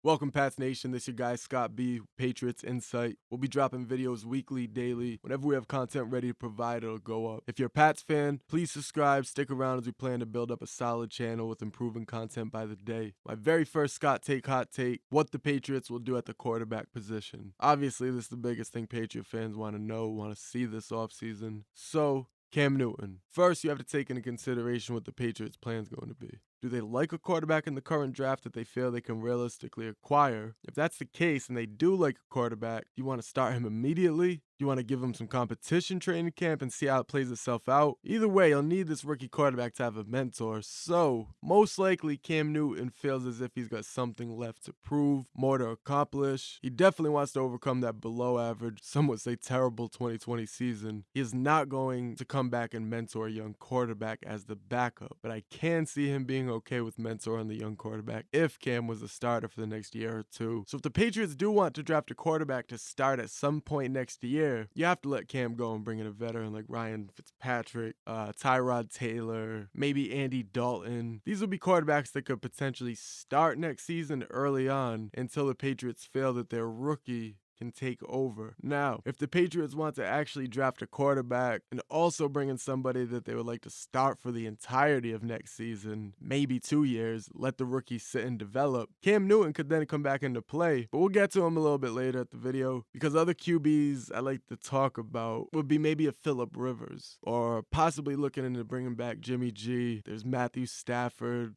Welcome, Pats Nation. This your guy, Scott B, Patriots Insight. We'll be dropping videos weekly, daily. Whenever we have content ready to provide, it'll go up. If you're a Pats fan, please subscribe. Stick around as we plan to build up a solid channel with improving content by the day. My very first Scott Take Hot Take, what the Patriots will do at the quarterback position. Obviously, this is the biggest thing Patriot fans want to know, want to see this offseason. So, Cam Newton. First, you have to take into consideration what the Patriots' plan is going to be. Do they like a quarterback in the current draft that they feel they can realistically acquire? If that's the case and they do like a quarterback, do you want to start him immediately? Do you want to give him some competition training camp and see how it plays itself out? Either way, you'll need this rookie quarterback to have a mentor. So, most likely Cam Newton feels as if he's got something left to prove, more to accomplish. He definitely wants to overcome that below average, some would say terrible 2020 season. He is not going to come back and mentor a young quarterback as the backup, but I can see him being okay with mentoring the young quarterback if Cam was a starter for the next year or two. So if the Patriots do want to draft a quarterback to start at some point next year, you have to let Cam go and bring in a veteran like Ryan Fitzpatrick, Tyrod Taylor, maybe Andy Dalton. These will be quarterbacks that could potentially start next season early on until the Patriots feel that their rookie can take over. Now, if the Patriots want to actually draft a quarterback and also bring in somebody that they would like to start for the entirety of next season, maybe 2 years, let the rookie sit and develop, Cam Newton could then come back into play. But we'll get to him a little bit later at the video, because other QBs I like to talk about would be maybe a Phillip Rivers, or possibly looking into bringing back Jimmy G. There's Matthew Stafford,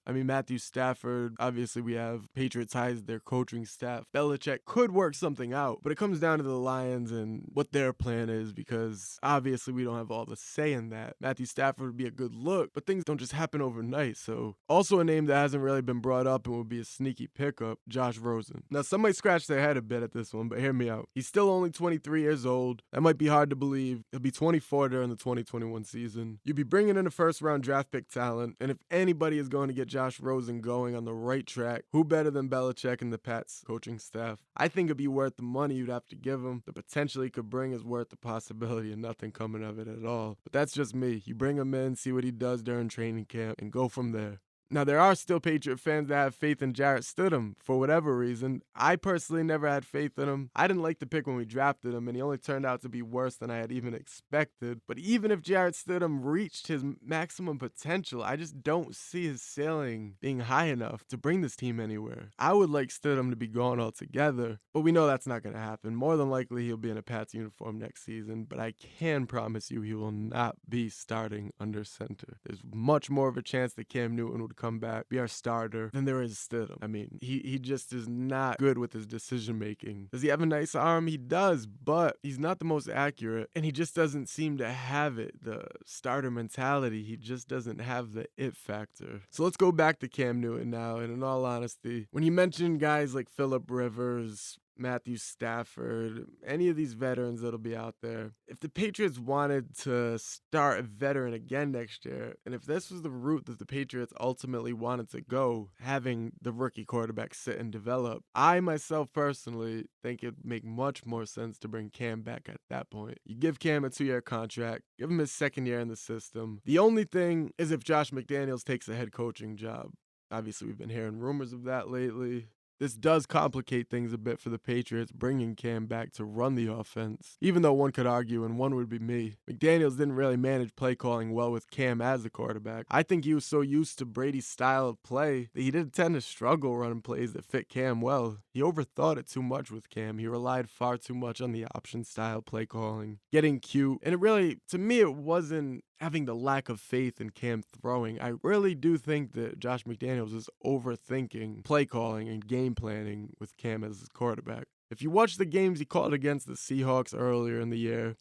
obviously we have Patriots ties their coaching staff. Belichick could work something out, but it comes down to the Lions and what their plan is, because obviously we don't have all the say in that. Matthew Stafford would be a good look, but things don't just happen overnight. So also a name that hasn't really been brought up and would be a sneaky pickup, Josh Rosen. Now some might scratch their head a bit at this one, but hear me out. He's still only 23 years old. That might be hard to believe. He'll be 24 during the 2021 season. You'd be bringing in a first round draft pick talent, and if anybody is going to get Josh Rosen going on the right track, who better than Belichick and the Pats coaching staff? I think it'd be worth the money you'd have to give him. The potential he could bring is worth the possibility of nothing coming of it at all. But that's just me. You bring him in, see what he does during training camp, and go from there. Now, there are still Patriot fans that have faith in Jarrett Stidham for whatever reason. I personally never had faith in him. I didn't like the pick when we drafted him, and he only turned out to be worse than I had even expected. But even if Jarrett Stidham reached his maximum potential, I just don't see his ceiling being high enough to bring this team anywhere. I would like Stidham to be gone altogether, but we know that's not going to happen. More than likely, he'll be in a Pats uniform next season, but I can promise you he will not be starting under center. There's much more of a chance that Cam Newton would come back, be our starter, than there is Stidham. I mean, he just is not good with his decision making. Does he have a nice arm? He does, but he's not the most accurate, and he just doesn't seem to have it. The starter mentality, he just doesn't have the it factor. So let's go back to Cam Newton now, and in all honesty, when you mention guys like Phillip Rivers, Matthew Stafford, any of these veterans that'll be out there, if the Patriots wanted to start a veteran again next year, and if this was the route that the Patriots ultimately wanted to go, having the rookie quarterback sit and develop, I myself personally think it'd make much more sense to bring Cam back at that point. You give Cam a 2-year contract, give him his second year in the system. The only thing is if Josh McDaniels takes a head coaching job. Obviously, we've been hearing rumors of that lately. This does complicate things a bit for the Patriots, bringing Cam back to run the offense. Even though one could argue, and one would be me, McDaniels didn't really manage play calling well with Cam as the quarterback. I think he was so used to Brady's style of play that he didn't tend to struggle running plays that fit Cam well. He overthought it too much with Cam. He relied far too much on the option style play calling, getting cute, and it really, to me, it wasn't having the lack of faith in Cam throwing. I really do think that Josh McDaniels is overthinking play calling and game planning with Cam as his quarterback. If you watch the games he called against the Seahawks earlier in the year,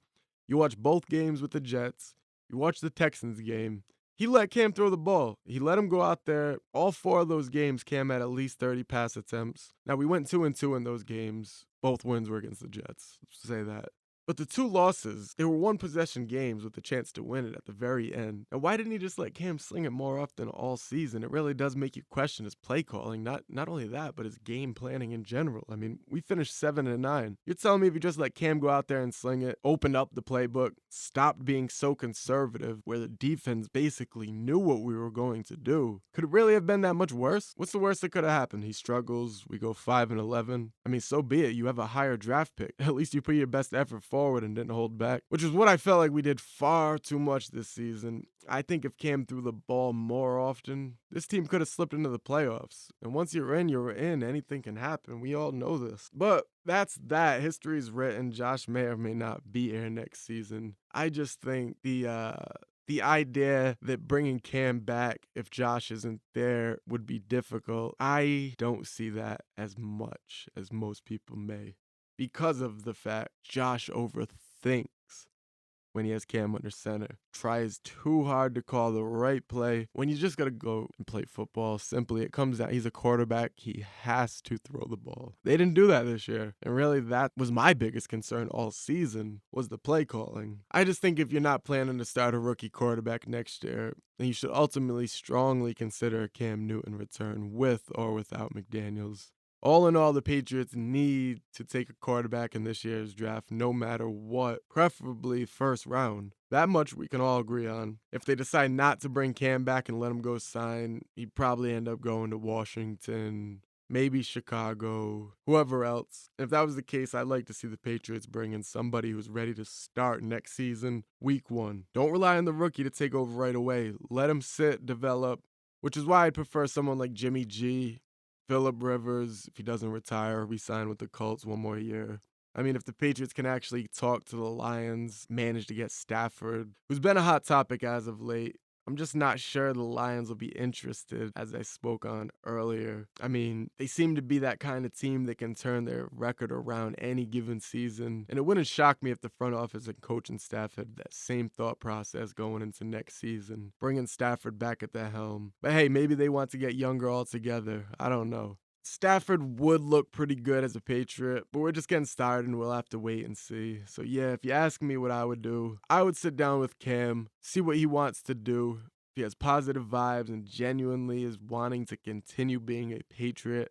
you watch both games with the Jets, you watch the Texans game, he let Cam throw the ball. He let him go out there. All 4 of those games, Cam had at least 30 pass attempts. Now, we went 2-2 in those games. Both wins were against the Jets. Let's say that. But the two losses, they were one possession games with a chance to win it at the very end. And why didn't he just let Cam sling it more often all season? It really does make you question his play calling. Not only that, but his game planning in general. I mean, we finished 7-9. You're telling me if you just let Cam go out there and sling it, opened up the playbook, stopped being so conservative, where the defense basically knew what we were going to do, could it really have been that much worse? What's the worst that could have happened? He struggles, we go 5-11. I mean, so be it. You have a higher draft pick. At least you put your best effort forward and didn't hold back, which is what I felt like we did far too much this season. I think if Cam threw the ball more often, this team could have slipped into the playoffs. And once you're in, you're in. Anything can happen. We all know this. But that's that. History's written. Josh may or may not be here next season. I just think the idea that bringing Cam back if Josh isn't there would be difficult, I don't see that as much as most people may, because of the fact Josh overthinks when he has Cam under center. Tries too hard to call the right play when you just gotta go and play football. Simply, it comes out he's a quarterback. He has to throw the ball. They didn't do that this year. And really, that was my biggest concern all season, was the play calling. I just think if you're not planning to start a rookie quarterback next year, then you should ultimately strongly consider a Cam Newton return with or without McDaniels. All in all, the Patriots need to take a quarterback in this year's draft no matter what, preferably first round. That much we can all agree on. If they decide not to bring Cam back and let him go sign, he'd probably end up going to Washington, maybe Chicago, whoever else. If that was the case, I'd like to see the Patriots bring in somebody who's ready to start next season, week 1. Don't rely on the rookie to take over right away. Let him sit, develop, which is why I'd prefer someone like Jimmy G, Phillip Rivers, if he doesn't retire, re-sign with the Colts one more year. I mean, if the Patriots can actually talk to the Lions, manage to get Stafford, who's been a hot topic as of late, I'm just not sure the Lions will be interested, as I spoke on earlier. I mean, they seem to be that kind of team that can turn their record around any given season. And it wouldn't shock me if the front office and coaching staff had that same thought process going into next season, bringing Stafford back at the helm. But hey, maybe they want to get younger altogether. I don't know. Stafford would look pretty good as a Patriot, but we're just getting started and we'll have to wait and see. So yeah, if you ask me what I would do, I would sit down with Cam, see what he wants to do. If he has positive vibes and genuinely is wanting to continue being a Patriot,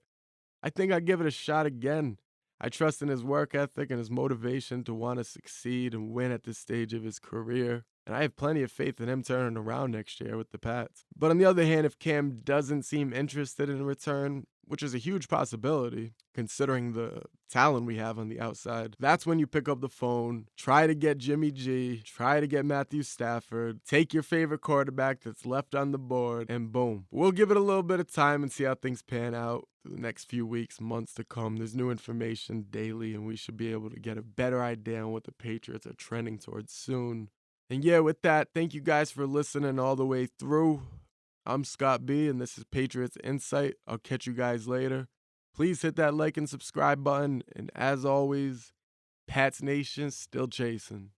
I think I'd give it a shot again. I trust in his work ethic and his motivation to want to succeed and win at this stage of his career. And I have plenty of faith in him turning around next year with the Pats. But on the other hand, if Cam doesn't seem interested in return, which is a huge possibility considering the talent we have on the outside, that's when you pick up the phone, try to get Jimmy G, try to get Matthew Stafford, take your favorite quarterback that's left on the board, and boom. We'll give it a little bit of time and see how things pan out through the next few weeks, months to come. There's new information daily, and we should be able to get a better idea on what the Patriots are trending towards soon. And yeah, with that, thank you guys for listening all the way through. I'm Scott B, and this is Patriots Insight. I'll catch you guys later. Please hit that like and subscribe button. And as always, Pats Nation still chasing.